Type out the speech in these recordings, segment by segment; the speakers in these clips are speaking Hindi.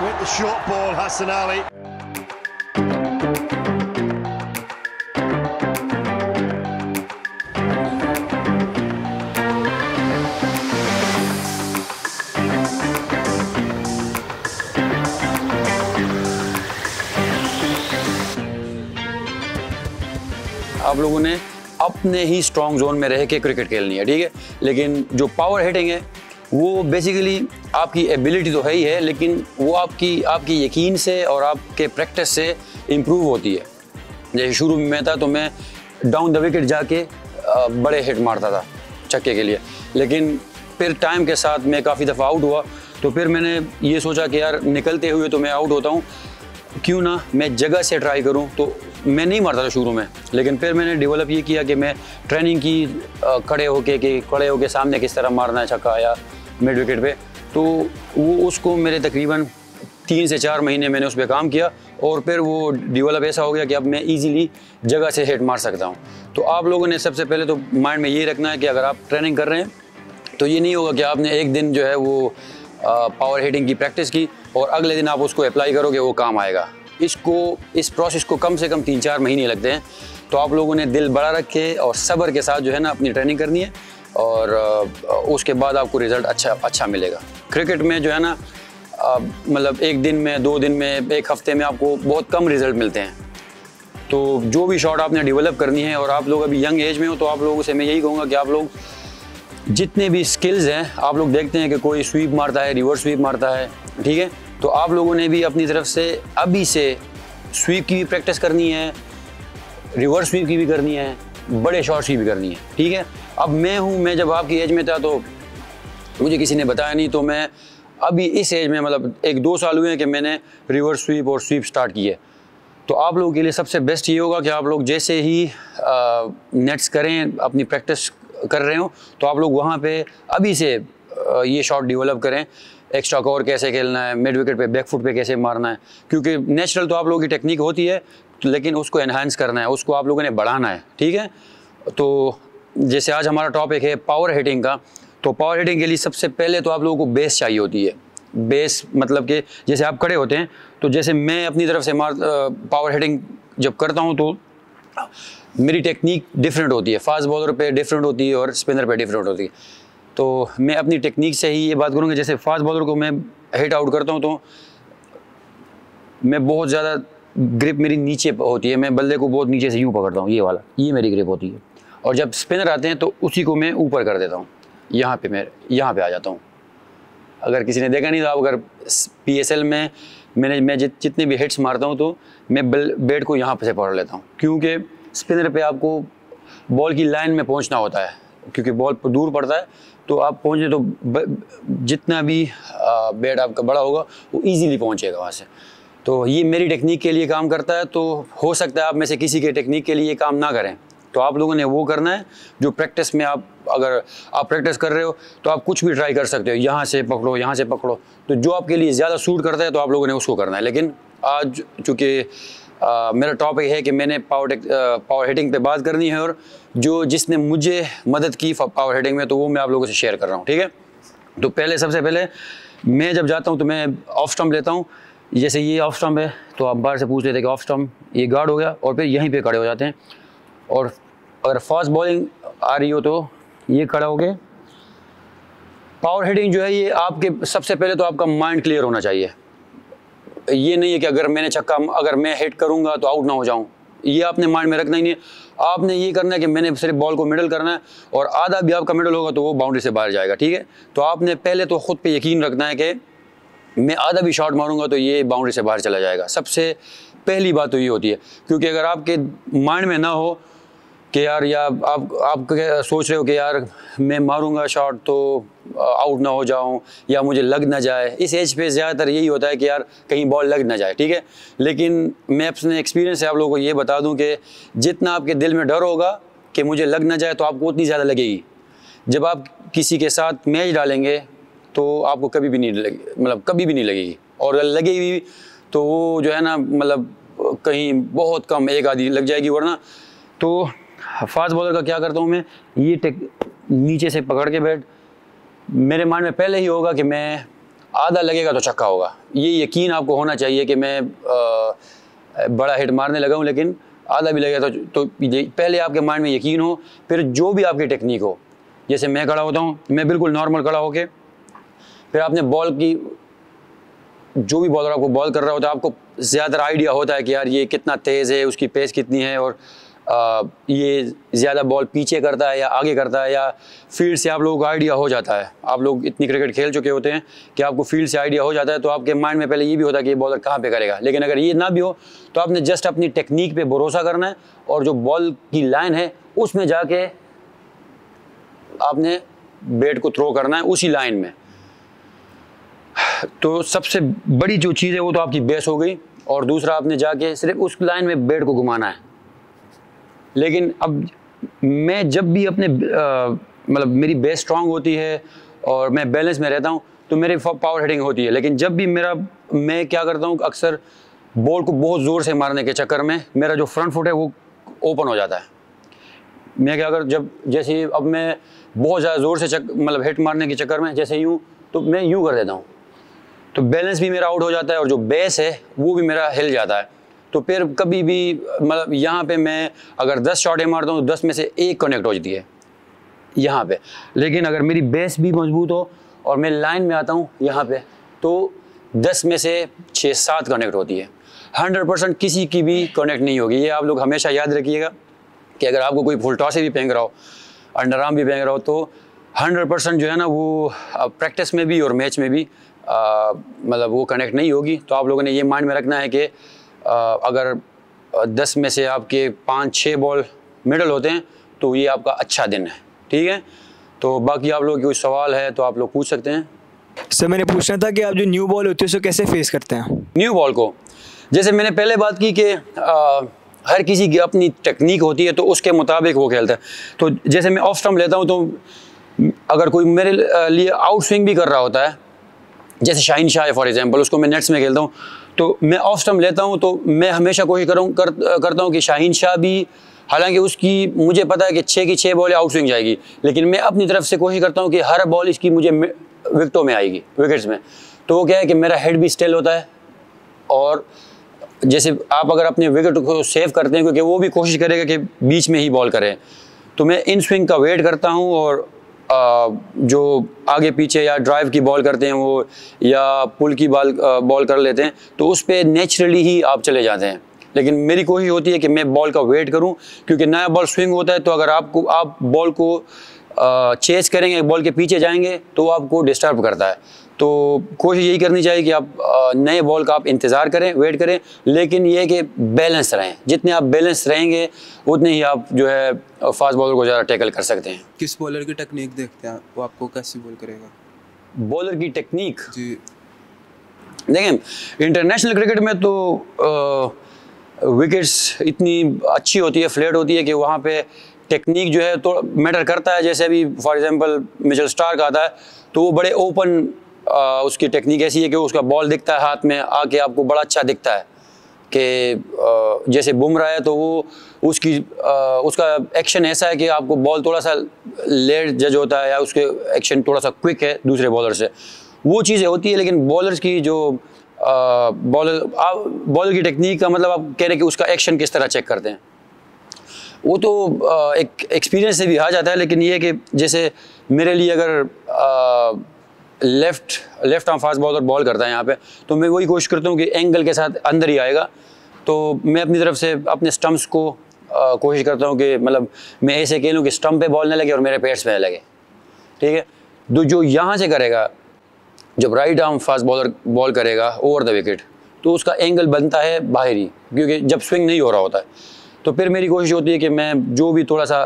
with the short ball, Hassan Ali. आप लोगों ने अपने ही स्ट्रॉन्ग जोन में रह के क्रिकेट खेलनी है, ठीक है। लेकिन जो पावर हिटिंग है वो बेसिकली आपकी एबिलिटी तो है ही है, लेकिन वो आपकी यकीन से और आपके प्रैक्टिस से इम्प्रूव होती है। जैसे शुरू में मैं था तो मैं डाउन द विकेट जाके बड़े हिट मारता था छक्के के लिए, लेकिन फिर टाइम के साथ मैं काफ़ी दफ़ा आउट हुआ, तो फिर मैंने ये सोचा कि यार निकलते हुए तो मैं आउट होता हूँ, क्यों ना मैं जगह से ट्राई करूँ। तो मैं नहीं मारता था शुरू में, लेकिन फिर मैंने डेवलप ये किया कि मैं ट्रेनिंग की खड़े होके सामने किस तरह मारना है छक्का या मिड विकेट पे। तो वो उसको मेरे तकरीबन 3 से 4 महीने मैंने उस पर काम किया, और फिर वो डेवलप ऐसा हो गया कि अब मैं इजीली जगह से हिट मार सकता हूँ। तो आप लोगों ने सबसे पहले तो माइंड में ये रखना है कि अगर आप ट्रेनिंग कर रहे हैं तो ये नहीं होगा कि आपने एक दिन जो है वो पावर हिटिंग की प्रैक्टिस की और अगले दिन आप उसको अप्लाई करोगे वो काम आएगा। इस प्रोसेस को कम से कम 3-4 महीने लगते हैं। तो आप लोगों ने दिल बड़ा रख के और सब्र के साथ जो है ना अपनी ट्रेनिंग करनी है, और उसके बाद आपको रिज़ल्ट अच्छा मिलेगा। क्रिकेट में जो है ना मतलब 1 दिन में, 2 दिन में, 1 हफ्ते में आपको बहुत कम रिज़ल्ट मिलते हैं। तो जो भी शॉट आपने डेवलप करनी है, और आप लोग अभी यंग एज में हो, तो आप लोगों से मैं यही कहूँगा कि आप लोग जितने भी स्किल्स हैं, आप लोग देखते हैं कि कोई स्वीप मारता है, रिवर्स स्वीप मारता है, ठीक है, तो आप लोगों ने भी अपनी तरफ से अभी से स्वीप की भी प्रैक्टिस करनी है, रिवर्स स्वीप की भी करनी है, बड़े शॉट्स की भी करनी है, ठीक है। अब मैं जब आपकी एज में था तो मुझे किसी ने बताया नहीं, तो मैं अभी इस एज में मतलब 1-2 साल हुए हैं कि मैंने रिवर्स स्वीप और स्वीप स्टार्ट की है। तो आप लोगों के लिए सबसे बेस्ट ये होगा कि आप लोग जैसे ही नेट्स करें, अपनी प्रैक्टिस कर रहे हो, तो आप लोग वहाँ पे अभी से ये शॉट डेवलप करें। एक्स्ट्रा कवर कैसे खेलना है, मिड विकेट पे बैक फुट पे कैसे मारना है, क्योंकि नेचुरल तो आप लोगों की टेक्निक होती है, लेकिन उसको एनहांस करना है, उसको आप लोगों ने बढ़ाना है, ठीक है। तो जैसे आज हमारा टॉपिक है पावर हिटिंग का, तो पावर हिटिंग के लिए सबसे पहले तो आप लोगों को बेस चाहिए होती है। बेस मतलब कि जैसे आप खड़े होते हैं, तो जैसे मैं अपनी तरफ से पावर हिटिंग जब करता हूँ तो मेरी टेक्निक डिफरेंट होती है, फास्ट बॉलर पे डिफरेंट होती है और स्पिनर पे डिफरेंट होती है। तो मैं अपनी टेक्निक से ही ये बात करूँगा, जैसे फास्ट बॉलर को मैं हिट आउट करता हूँ तो मैं बहुत ज़्यादा ग्रिप मेरी नीचे होती है, मैं बल्ले को बहुत नीचे से यूँ पकड़ता हूँ, ये मेरी ग्रिप होती है। और जब स्पिनर आते हैं तो उसी को मैं ऊपर कर देता हूँ, यहाँ पे आ जाता हूँ। अगर किसी ने देखा नहीं तो आप अगर PSL में मैं जितने भी हिट्स मारता हूँ तो मैं बैट को यहाँ से पकड़ लेता हूँ, क्योंकि स्पिनर पे आपको बॉल की लाइन में पहुँचना होता है, क्योंकि बॉल दूर पड़ता है, तो आप पहुँचे तो जितना भी बैट आपका बड़ा होगा वो इजीली पहुँचेगा वहाँ से। तो ये मेरी टेक्निक के लिए काम करता है। तो हो सकता है आप में से किसी के टेक्निक के लिए काम ना करें, तो आप लोगों ने वो करना है जो प्रैक्टिस में अगर आप प्रैक्टिस कर रहे हो तो आप कुछ भी ट्राई कर सकते हो, यहाँ से पकड़ो, यहाँ से पकड़ो, तो जो आपके लिए ज़्यादा सूट करता है तो आप लोगों ने उसको करना है। लेकिन आज चूँकि मेरा टॉपिक है कि मैंने पावर हिटिंग पे बात करनी है, और जिसने मुझे मदद की पावर हिटिंग में, तो वो मैं आप लोगों से शेयर कर रहा हूँ, ठीक है। तो सबसे पहले मैं जब जाता हूँ तो मैं ऑफ स्टम्प लेता हूँ। जैसे ये ऑफ स्टम्प है तो आप बाहर से पूछ लेते हैं कि ऑफ स्टम्प, ये गार्ड हो गया, और फिर यहीं पे खड़े हो जाते हैं। और अगर फास्ट बॉलिंग आ रही हो तो ये खड़ा हो गए। पावर हिटिंग जो है ये आपके सबसे पहले तो आपका माइंड क्लियर होना चाहिए। ये नहीं है कि अगर मैं हिट करूंगा तो आउट ना हो जाऊं, ये आपने माइंड में रखना ही नहीं है। आपने ये करना है कि मैंने सिर्फ बॉल को मिडल करना है, और आधा भी आपका मिडल होगा तो वो बाउंड्री से बाहर जाएगा, ठीक है। तो आपने पहले तो खुद पे यकीन रखना है कि मैं आधा भी शॉट मारूंगा तो ये बाउंड्री से बाहर चला जाएगा। सबसे पहली बात तो ये होती है, क्योंकि अगर आपके माइंड में ना हो कि यार या आप सोच रहे हो कि यार मैं मारूंगा शॉट तो आउट ना हो जाऊं या मुझे लग ना जाए, इस एज पे ज़्यादातर यही होता है कि यार कहीं बॉल लग ना जाए, ठीक है। लेकिन मैं अपने एक्सपीरियंस से आप लोगों को ये बता दूं कि जितना आपके दिल में डर होगा कि मुझे लग ना जाए, तो आपको उतनी ज़्यादा लगेगी। जब आप किसी के साथ मैच डालेंगे तो आपको कभी भी नहीं लगेगी, और अगर लगेगी भी तो वो जो है ना मतलब कहीं बहुत कम एक आधी लग जाएगी। वरना तो फास्ट बॉलर का क्या करता हूँ मैं, ये नीचे से पकड़ के बैट, मेरे माइंड में पहले ही होगा कि मैं आधा लगेगा तो छक्का होगा। ये यकीन आपको होना चाहिए कि मैं बड़ा हिट मारने लगा हूँ, लेकिन आधा भी लगेगा तो पहले आपके माइंड में यकीन हो, फिर जो भी आपकी टेक्निक हो। जैसे मैं खड़ा होता हूँ, मैं बिल्कुल नॉर्मल खड़ा होके, फिर आपने बॉल की, जो भी बॉलर आपको बॉल कर रहा होता है, आपको ज़्यादा आइडिया होता है कि यार ये कितना तेज़ है, उसकी पेस कितनी है, और ये ज़्यादा बॉल पीछे करता है या आगे करता है, या फील्ड से आप लोगों को आइडिया हो जाता है। आप लोग इतनी क्रिकेट खेल चुके होते हैं कि आपको फील्ड से आइडिया हो जाता है, तो आपके माइंड में पहले ये भी होता है कि ये बॉलर कहाँ पे करेगा। लेकिन अगर ये ना भी हो तो आपने जस्ट अपनी टेक्निक पे भरोसा करना है, और जो बॉल की लाइन है उसमें जाके आपने बैट को थ्रो करना है उसी लाइन में। तो सबसे बड़ी जो चीज़ है वो तो आपकी बेस हो गई, और दूसरा आपने जाके सिर्फ उस लाइन में बैट को घुमाना है। लेकिन अब मैं जब भी अपने मतलब मेरी बेस स्ट्रांग होती है और मैं बैलेंस में रहता हूँ तो मेरी पावर हिटिंग होती है। लेकिन जब भी मैं क्या करता हूँ, अक्सर बॉल को बहुत ज़ोर से मारने के चक्कर में मेरा जो फ्रंट फुट है वो ओपन हो जाता है। मैं क्या कर, जब जैसे अब मैं बहुत ज़्यादा ज़ोर से मतलब हिट मारने के चक्कर में जैसे यूँ, तो मैं यूँ कर देता हूँ, तो बैलेंस भी मेरा आउट हो जाता है और जो बेस है वो भी मेरा हिल जाता है। तो फिर कभी भी मतलब यहाँ पे मैं अगर 10 शॉटें मारता हूँ तो 10 में से 1 कनेक्ट हो जाती है यहाँ पे। लेकिन अगर मेरी बेस भी मजबूत हो और मैं लाइन में आता हूँ यहाँ पे, तो 10 में से 6-7 कनेक्ट होती है। 100% किसी की भी कनेक्ट नहीं होगी। ये आप लोग हमेशा याद रखिएगा कि अगर आपको कोई फुल टॉस भी फेंक रहा हो, अंडर आर्म भी फेंक रहा हो, तो 100% जो है ना वो प्रैक्टिस में भी और मैच में भी मतलब वो कनेक्ट नहीं होगी। तो आप लोगों ने ये माइंड में रखना है कि अगर 10 में से आपके 5-6 बॉल मिडल होते हैं तो ये आपका अच्छा दिन है, ठीक है। तो बाकी आप लोगों की कोई सवाल है तो आप लोग पूछ सकते हैं। सर मैंने पूछना था कि आप जो न्यू बॉल होती है उसको कैसे फेस करते हैं? न्यू बॉल को, जैसे मैंने पहले बात की कि हर किसी की अपनी टेक्निक होती है तो उसके मुताबिक वो खेलता है। तो जैसे मैं ऑफ स्टंप लेता हूँ, तो अगर कोई मेरे लिए आउट स्विंग भी कर रहा होता है, जैसे शाहीन शाह है फॉर एग्जांपल, उसको मैं नेट्स में खेलता हूँ, तो मैं ऑफ स्टंप लेता हूँ, तो मैं हमेशा कोशिश करता हूँ कि शाहीन शाह भी, हालांकि उसकी मुझे पता है कि 6 की 6 बॉल आउट स्विंग जाएगी, लेकिन मैं अपनी तरफ से कोशिश करता हूँ कि हर बॉल इसकी मुझे विकेटों में आएगी, विकेट्स में। तो वो क्या है कि मेरा हेड भी स्टिल होता है, और जैसे आप अगर अपने विकेट को सेव करते हैं, क्योंकि वो भी कोशिश करेगा कि बीच में ही बॉल करें, तो मैं इन स्विंग का वेट करता हूँ, और जो आगे पीछे या ड्राइव की बॉल करते हैं वो, या पुल की बॉल कर लेते हैं, तो उस पर नेचुरली ही आप चले जाते हैं। लेकिन मेरी कोशिश होती है कि मैं बॉल का वेट करूं, क्योंकि नया बॉल स्विंग होता है, तो अगर आप बॉल को चेस करेंगे, बॉल के पीछे जाएंगे, तो आपको डिस्टर्ब करता है। तो कोशिश यही करनी चाहिए कि आप नए बॉल का आप इंतज़ार करें, वेट करें, लेकिन ये कि बैलेंस रहें। जितने आप बैलेंस रहेंगे उतने ही आप जो है फास्ट बॉलर को ज़्यादा टैकल कर सकते हैं। किस बॉलर की टेक्निक देखते हैं वो आपको कैसी बॉल करेगा? बॉलर की टेक्निक जी, देखें इंटरनेशनल क्रिकेट में तो विकेट्स इतनी अच्छी होती है, फ्लैट होती है, कि वहाँ पे टेक्निक जो है तो मैटर करता है। जैसे अभी फॉर एग्जांपल मिचेल स्टार्क आता है, तो वो बड़े ओपन, उसकी टेक्निक ऐसी है कि उसका बॉल दिखता है हाथ में आके, आपको बड़ा अच्छा दिखता है कि जैसे बुमराह है तो वो उसका एक्शन ऐसा है कि आपको बॉल थोड़ा सा लेट जज होता है, या उसके एक्शन थोड़ा सा क्विक है दूसरे बॉलर से, वो चीज़ें होती है। लेकिन बॉलर्स की जो बॉलर की टेक्निक का मतलब आप कह रहे हैं कि उसका एक्शन किस तरह चेक करते हैं, वो तो एक एक्सपीरियंस से भी आ जाता है। लेकिन ये है कि जैसे मेरे लिए अगर left arm fast bowler ball करता है यहाँ पे, तो मैं वही कोशिश करता हूँ कि एंगल के साथ अंदर ही आएगा, तो मैं अपनी तरफ से अपने स्टम्प्स को कोशिश करता हूँ कि मतलब मैं ऐसे खेलूँ कि स्टम्प पे बॉल न लगे और मेरे पैड्स पे न लगे, ठीक है। तो जो यहाँ से करेगा, जब right arm fast bowler ball करेगा ओवर द विकेट, तो उसका एंगल बनता है बाहरी, क्योंकि जब स्विंग नहीं हो रहा होता है। तो फिर मेरी कोशिश होती है कि मैं जो भी थोड़ा सा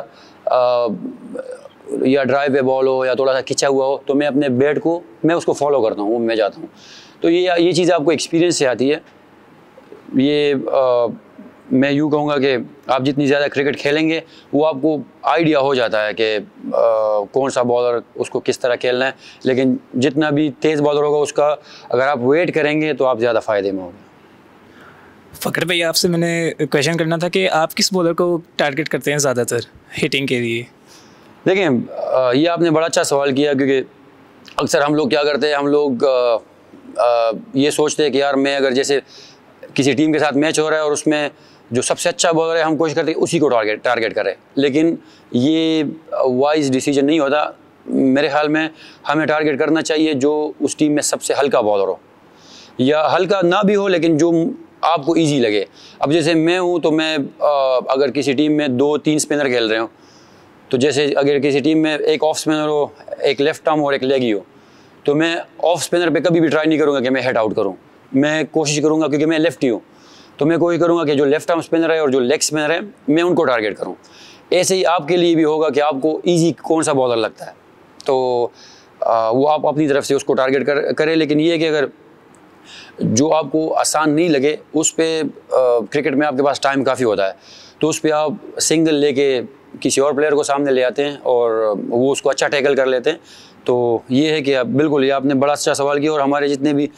या ड्राइव पे बॉल हो या थोड़ा सा खिंचा हुआ हो, तो मैं अपने बैट को मैं उसको फॉलो करता हूँ, मैं जाता हूँ। तो ये चीज़ आपको एक्सपीरियंस से आती है। ये मैं यूँ कहूँगा कि आप जितनी ज़्यादा क्रिकेट खेलेंगे वो आपको आइडिया हो जाता है कि कौन सा बॉलर उसको किस तरह खेलना है। लेकिन जितना भी तेज़ बॉलर होगा उसका अगर आप वेट करेंगे तो आप ज़्यादा फ़ायदे में होंगे। फ़कर भाई, आपसे मैंने क्वेश्चन करना था कि आप किस बॉलर को टारगेट करते हैं ज़्यादातर हिटिंग के लिए? देखें ये आपने बड़ा अच्छा सवाल किया, क्योंकि अक्सर हम लोग क्या करते हैं, हम लोग ये सोचते हैं कि यार मैं अगर जैसे किसी टीम के साथ मैच हो रहा है और उसमें जो सबसे अच्छा बॉलर है हम कोशिश करते हैं उसी को टारगेट करें, लेकिन ये वाइज डिसीजन नहीं होता। मेरे ख्याल में हमें टारगेट करना चाहिए जो उस टीम में सबसे हल्का बॉलर हो, या हल्का ना भी हो लेकिन जो आपको इजी लगे। अब जैसे मैं हूँ तो मैं अगर किसी टीम में 2-3 स्पिनर खेल रहे हो, तो जैसे अगर किसी टीम में एक ऑफ स्पिनर हो, एक लेफ्ट आर्म और एक लेगी हो, तो मैं ऑफ स्पिनर पे कभी भी ट्राई नहीं करूँगा कि मैं हेड आउट करूँ। मैं कोशिश करूँगा, क्योंकि मैं लेफ्टी हूँ, तो मैं कोशिश करूँगा कि जो लेफ्ट आर्म स्पिनर है और जो लेग स्पिनर है मैं उनको टारगेट करूँ। ऐसे ही आपके लिए भी होगा कि आपको ईजी कौन सा बॉलर लगता है, तो वो आप अपनी तरफ से उसको टारगेट करें। लेकिन ये है कि अगर जो आपको आसान नहीं लगे उस पर क्रिकेट में आपके पास टाइम काफ़ी होता है, तो उस पर आप सिंगल लेके किसी और प्लेयर को सामने ले आते हैं और वो उसको अच्छा टैकल कर लेते हैं। तो ये है कि बिल्कुल ये आपने बड़ा अच्छा सवाल किया। और हमारे जितने भी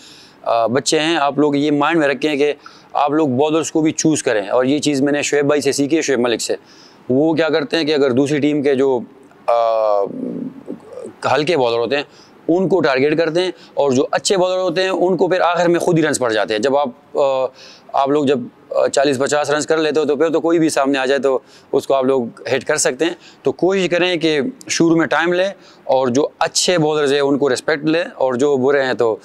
बच्चे हैं, आप लोग ये माइंड में रखें कि आप लोग बॉलर्स को भी चूज़ करें। और ये चीज़ मैंने शुएब भाई से सीखी है, शुएब मलिक से। वो क्या करते हैं कि अगर दूसरी टीम के जो हल्के बॉलर होते हैं उनको टारगेट करते हैं, और जो अच्छे बॉलर होते हैं उनको फिर आखिर में खुद ही रन्स पड़ जाते हैं। जब आप लोग जब 40-50 रन्स कर लेते हो तो फिर तो कोई भी सामने आ जाए तो उसको आप लोग हिट कर सकते हैं। तो कोशिश करें कि शुरू में टाइम लें और जो अच्छे बॉलर्स हैं उनको रिस्पेक्ट लें, और जो बुरे हैं तो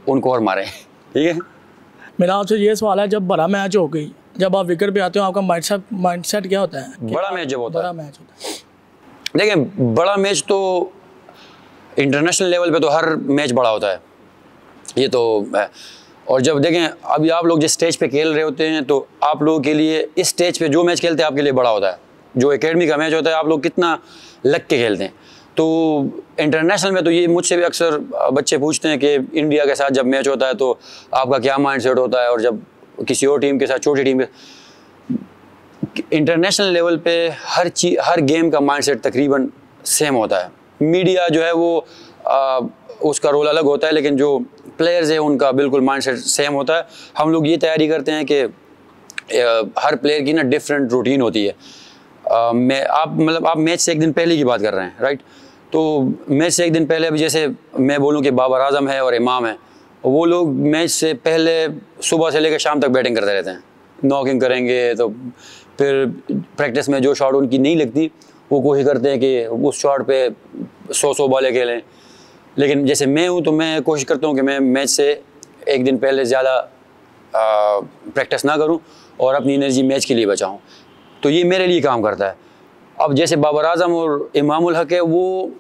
उनको और मारें। ठीक है, मेरा आपसे ये सवाल है, जब बड़ा मैच हो गई, जब आप विकेट पे आते हो, आपका माइंडसेट क्या होता है? बड़ा मैच जब होता है, बड़ा मैच होता है, देखें बड़ा मैच तो इंटरनेशनल लेवल पे तो हर मैच बड़ा होता है, ये तो है। और जब देखें अभी आप लोग जिस स्टेज पे खेल रहे होते हैं, तो आप लोगों के लिए इस स्टेज पे जो मैच खेलते हैं आपके लिए बड़ा होता है। जो एकेडमी का मैच होता है आप लोग कितना लग के खेलते हैं। तो इंटरनेशनल में तो ये मुझसे भी अक्सर बच्चे पूछते हैं कि इंडिया के साथ जब मैच होता है तो आपका क्या माइंडसेट होता है, और जब किसी और टीम के साथ, छोटी टीम के, इंटरनेशनल लेवल पे हर गेम का माइंडसेट तकरीबन सेम होता है। मीडिया जो है वो उसका रोल अलग होता है, लेकिन जो प्लेयर्स हैं उनका बिल्कुल माइंडसेट सेम होता है। हम लोग ये तैयारी करते हैं कि हर प्लेयर की ना डिफरेंट रूटीन होती है। आप मैच से एक दिन पहले की बात कर रहे हैं, राइट? तो मैच से एक दिन पहले, अभी जैसे मैं बोलूँ कि बाबर आजम है और इमाम है, वो लोग मैच से पहले सुबह से लेकर शाम तक बैटिंग करते रहते हैं, नॉकिंग करेंगे। तो फिर प्रैक्टिस में जो शॉट उनकी नहीं लगती वो कोशिश करते हैं कि उस शॉट पे 100 बॉलें खेलें। लेकिन जैसे मैं हूँ तो मैं कोशिश करता हूँ कि मैं मैच से एक दिन पहले ज़्यादा प्रैक्टिस ना करूँ और अपनी एनर्जी मैच के लिए बचाऊँ। तो ये मेरे लिए काम करता है। अब जैसे बाबर आजम और इमामुल हक है, वो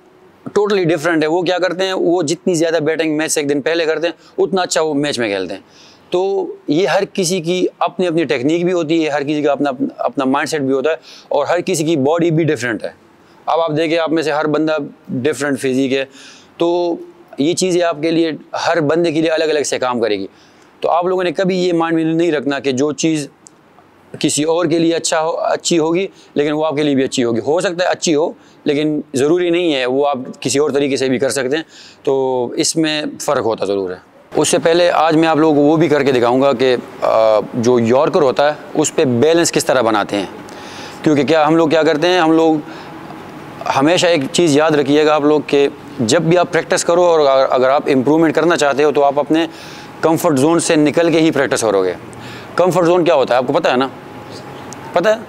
टोटली डिफरेंट है। वो क्या करते हैं, वो जितनी ज़्यादा बैटिंग मैच से एक दिन पहले करते हैं उतना अच्छा वो मैच में खेलते हैं। तो ये हर किसी की अपनी अपनी टेक्निक भी होती है, हर किसी का अपना माइंडसेट भी होता है, और हर किसी की बॉडी भी डिफरेंट है। अब आप देखें, आप में से हर बंदा डिफरेंट फिजिक है, तो ये चीज़ें आपके लिए, हर बंदे के लिए अलग अलग से काम करेगी। तो आप लोगों ने कभी ये माइंड में नहीं रखना कि जो चीज़ किसी और के लिए अच्छी होगी लेकिन वो आपके लिए भी अच्छी होगी। हो सकता है अच्छी हो, लेकिन ज़रूरी नहीं है, वो आप किसी और तरीके से भी कर सकते हैं। तो इसमें फ़र्क होता ज़रूर है। उससे पहले आज मैं आप लोगों को वो भी करके दिखाऊंगा कि जो यॉर्कर होता है उस पर बैलेंस किस तरह बनाते हैं। क्योंकि क्या हम लोग क्या करते हैं, हम लोग हमेशा एक चीज़ याद रखिएगा आप लोग कि जब भी आप प्रैक्टिस करो और अगर आप इम्प्रूवमेंट करना चाहते हो तो आप अपने कंफर्ट जोन से निकल के ही प्रैक्टिस करोगे। कंफर्ट जोन क्या होता है आपको पता है ना? पता है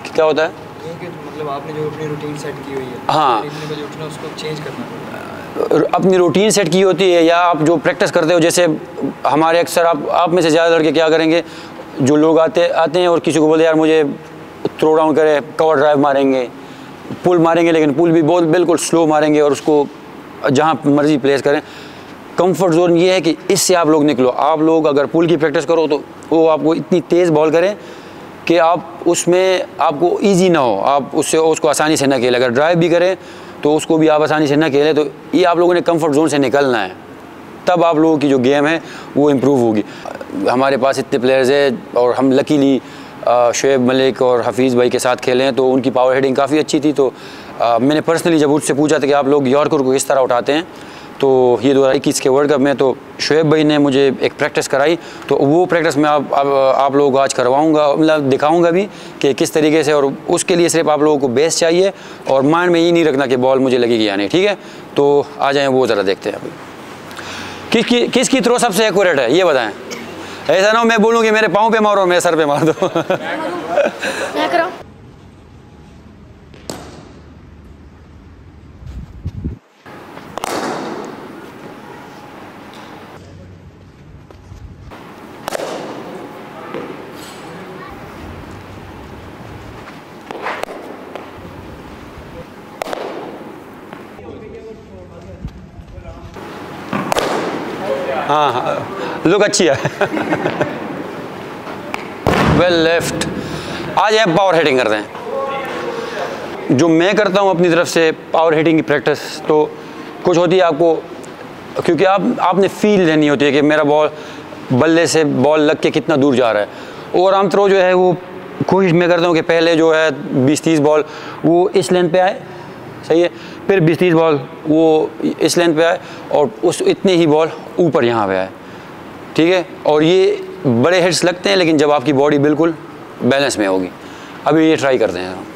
कि क्या होता है? मतलब आपने जो अपनी रूटीन सेट की हुई है, हाँ, इतने बजे उठना, उसको चेंज करना, अपनी रूटीन सेट की होती है, या आप जो प्रैक्टिस करते हो। जैसे हमारे अक्सर आप में से ज़्यादा लड़के क्या करेंगे, जो लोग आते हैं और किसी को बोलते यार मुझे थ्रो डाउन करे, कवर ड्राइव मारेंगे, पुल मारेंगे, लेकिन पुल भी बिल्कुल स्लो मारेंगे और उसको जहाँ मर्जी प्लेस करें। कंफर्ट जोन ये है कि इससे आप लोग निकलो। आप लोग अगर पुल की प्रैक्टिस करो तो वो आपको इतनी तेज़ बॉल करें कि आप उसमें आपको इजी ना हो, आप उसको आसानी से ना खेलें। अगर ड्राइव भी करें तो उसको भी आप आसानी से ना खेलें। तो ये आप लोगों ने कंफर्ट जोन से निकलना है, तब आप लोगों की जो गेम है वो इम्प्रूव होगी। हमारे पास इतने प्लेयर्स हैं और हम लकीली शुएब मलिक और हफीज़ भाई के साथ खेले हैं, तो उनकी पावर हिटिंग काफ़ी अच्छी थी। तो मैंने पर्सनली जब उससे पूछा था कि आप लोग यॉर्कर को किस तरह उठाते हैं, तो ये 2021 के वर्ल्ड कप में तो शुएब भाई ने मुझे एक प्रैक्टिस कराई। तो वो प्रैक्टिस मैं आप लोगों को आज करवाऊंगा, मतलब दिखाऊंगा भी कि किस तरीके से। और उसके लिए सिर्फ आप लोगों को बेस चाहिए और माइंड में ये नहीं रखना कि बॉल मुझे लगेगी या नहीं। ठीक है, तो आ जाएँ वो ज़रा देखते हैं अभी। किसकी थ्रो सबसे एक्यूरेट है ये बताएं। ऐसा ना हो मैं बोलूँ कि मेरे पाँव पे मारो, मेरे सर पे मार दो। मैं करो। हाँ हाँ लुक अच्छी है। Well left. आज आप पावर हिटिंग करते हैं। जो मैं करता हूँ अपनी तरफ से पावर हिटिंग की प्रैक्टिस, तो कुछ होती है आपको, क्योंकि आपने फील लेनी होती है कि मेरा बॉल बल्ले से बॉल लग के कितना दूर जा रहा है। और आम थ्रो जो है वो कोशिश मैं करता हूँ कि पहले जो है 20-30 बॉल वो इस लेंथ पे आए, सही है, फिर 20-30 बॉल वो इस लेंथ पे आए और उस इतने ही बॉल ऊपर यहाँ पे आए, ठीक है। और ये बड़े हिट्स लगते हैं लेकिन जब आपकी बॉडी बिल्कुल बैलेंस में होगी। अभी ये ट्राई करते हैं।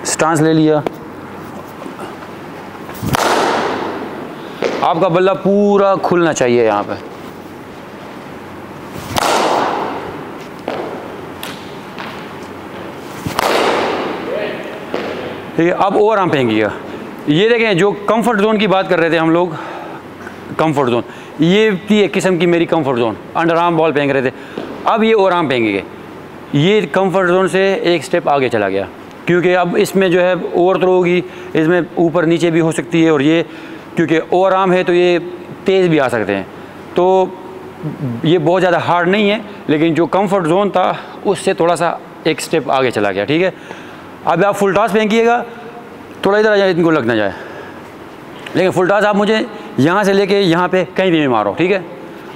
स्टांस ले लिया, आपका बल्ला पूरा खुलना चाहिए यहाँ पे। ठीक है, अब ओवर आर्म फेंकिएगा। ये देखें, जो कंफर्ट जोन की बात कर रहे थे हम लोग, कंफर्ट जोन, ये थी एक किस्म की मेरी comfort zone, under arm ball फेंक रहे थे। अब ये ओवर आर्म फेंकेंगे, ये कंफर्ट जोन से एक स्टेप आगे चला गया, क्योंकि अब इसमें जो है ओवर थ्रो होगी, इसमें ऊपर नीचे भी हो सकती है, और ये क्योंकि ओवर आर्म है तो ये तेज़ भी आ सकते हैं। तो ये बहुत ज़्यादा हार्ड नहीं है, लेकिन जो कंफर्ट जोन था उससे थोड़ा सा एक स्टेप आगे चला गया, ठीक है। अब आप फुल टॉस फेंकिएगा, थोड़ा इधर आ जाए, इनको लग ना जाए, लेकिन फुल टॉस आप मुझे यहाँ से लेके यहाँ पे कहीं भी मारो, ठीक है।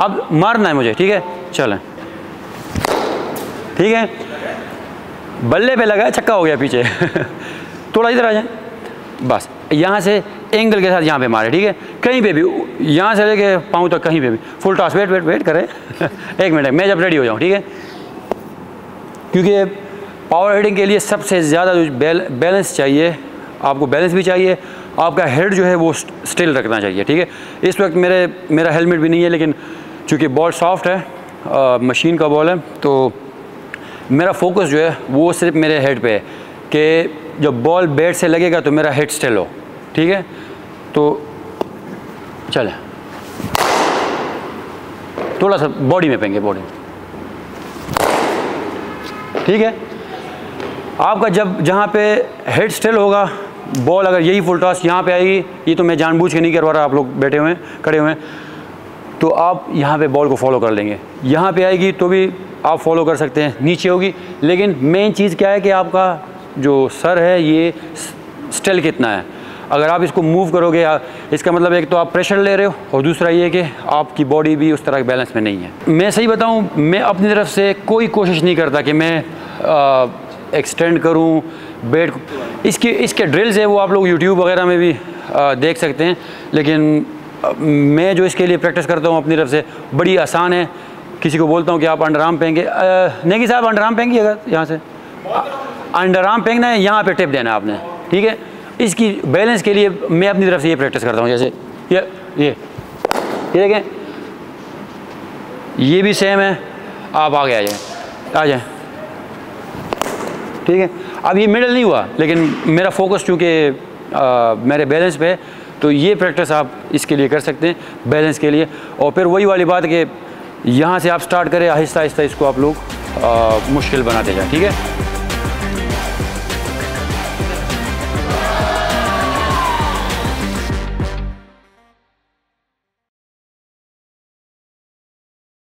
अब मारना है मुझे, ठीक है, चलें, ठीक है। बल्ले पे लगा है, छक्का हो गया पीछे। थोड़ा इधर आ जाए, बस यहाँ से एंगल के साथ यहाँ पे मारे, ठीक है, कहीं पे भी, यहाँ से लेके पाँव तक कहीं पे भी फुल टॉस। वेट करें। एक मिनट, मैं जब रेडी हो जाऊँ, ठीक है। क्योंकि पावर हिटिंग के लिए सबसे ज़्यादा जो बैलेंस चाहिए, आपको बैलेंस भी चाहिए, आपका हेड जो है वो स्टिल रखना चाहिए, ठीक है। इस वक्त मेरा हेलमेट भी नहीं है, लेकिन चूँकि बॉल सॉफ्ट है, मशीन का बॉल है, तो मेरा फोकस जो है वो सिर्फ मेरे हेड पे है कि जब बॉल बैट से लगेगा तो मेरा हेड स्टिल हो, ठीक है। तो चले, थोड़ा सा बॉडी में पेंगे, बॉडी, ठीक है। आपका जब जहाँ पे हेड स्टिल होगा, बॉल अगर यही फुल टॉस यहाँ पे आएगी, ये तो मैं जानबूझ के नहीं करवा रहा, आप लोग बैठे हुए हैं, खड़े हुए हैं, तो आप यहाँ पे बॉल को फॉलो कर लेंगे। यहाँ पे आएगी तो भी आप फॉलो कर सकते हैं, नीचे होगी, लेकिन मेन चीज़ क्या है कि आपका जो सर है ये स्टिल कितना है। अगर आप इसको मूव करोगे, इसका मतलब एक तो आप प्रेशर ले रहे हो, और दूसरा ये कि आपकी बॉडी भी उस तरह के बैलेंस में नहीं है। मैं सही बताऊँ, मैं अपनी तरफ से कोई कोशिश नहीं करता कि मैं एक्सटेंड करूं बैट को। इसके ड्रिल्स है वो आप लोग यूट्यूब वगैरह में भी देख सकते हैं, लेकिन मैं जो इसके लिए प्रैक्टिस करता हूं अपनी तरफ से, बड़ी आसान है। किसी को बोलता हूं कि आप अंडर आर्म फेंगे, नेगी साहब अंडर आर्म फेंगिए, अगर यहाँ से अंडर आर्म फेंकना है, यहाँ पे टिप देना है आपने, ठीक है। इसकी बैलेंस के लिए मैं अपनी तरफ से ये प्रैक्टिस करता हूँ, जैसे ये देखें, ये भी सेम है, आप आगे आ जाए, ठीक है। अब ये मिडल नहीं हुआ, लेकिन मेरा फोकस चूँकि मेरे बैलेंस पे है, तो ये प्रैक्टिस आप इसके लिए कर सकते हैं, बैलेंस के लिए। और फिर वही वाली बात कि यहाँ से आप स्टार्ट करें, आहिस्ता आहिस्ता इसको आप लोग मुश्किल बनाते जाए, ठीक है।